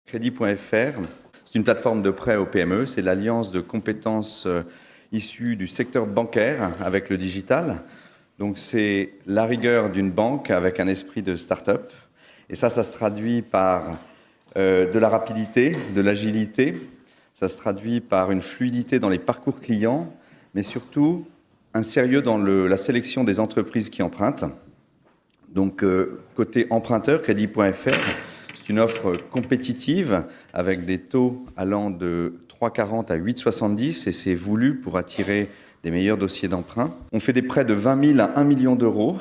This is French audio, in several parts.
Crédit.fr, c'est une plateforme de prêt aux PME, c'est l'alliance de compétences issues du secteur bancaire avec le digital. Donc c'est la rigueur d'une banque avec un esprit de start-up. Et ça se traduit par de la rapidité, de l'agilité, ça se traduit par une fluidité dans les parcours clients, mais surtout un sérieux dans la sélection des entreprises qui empruntent. Donc côté emprunteur, Crédit.fr, c'est une offre compétitive avec des taux allant de 3,40 à 8,70 et c'est voulu pour attirer des meilleurs dossiers d'emprunt. On fait des prêts de 20 000 à 1 million d'euros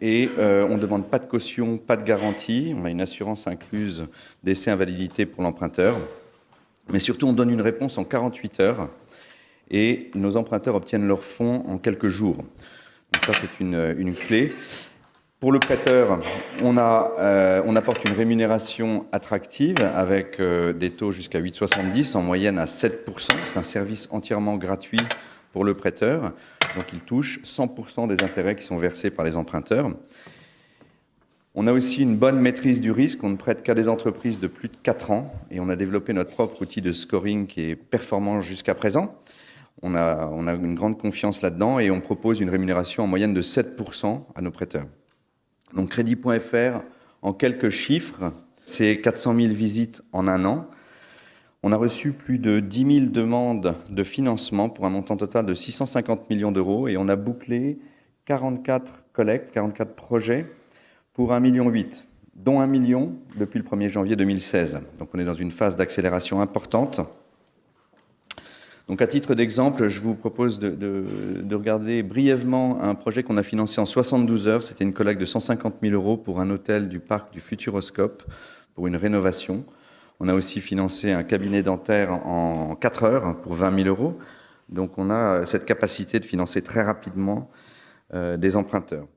et on ne demande pas de caution, pas de garantie. On a une assurance incluse d'essai invalidité pour l'emprunteur. Mais surtout, on donne une réponse en 48 heures et nos emprunteurs obtiennent leurs fonds en quelques jours. Donc ça, c'est une clé. Pour le prêteur, on apporte une rémunération attractive avec des taux jusqu'à 8,70, en moyenne à 7%. C'est un service entièrement gratuit pour le prêteur. Donc il touche 100% des intérêts qui sont versés par les emprunteurs. On a aussi une bonne maîtrise du risque. On ne prête qu'à des entreprises de plus de 4 ans et on a développé notre propre outil de scoring qui est performant jusqu'à présent. On a une grande confiance là-dedans et on propose une rémunération en moyenne de 7% à nos prêteurs. Donc Crédit.fr, en quelques chiffres, c'est 400 000 visites en un an. On a reçu plus de 10 000 demandes de financement pour un montant total de 650 millions d'euros et on a bouclé 44 collectes, 44 projets pour 1,8 million, dont 1 million depuis le 1er janvier 2016. Donc on est dans une phase d'accélération importante. Donc à titre d'exemple, je vous propose de regarder brièvement un projet qu'on a financé en 72 heures. C'était une collecte de 150 000 euros pour un hôtel du parc du Futuroscope pour une rénovation. On a aussi financé un cabinet dentaire en 4 heures pour 20 000 euros. Donc on a cette capacité de financer très rapidement des emprunteurs.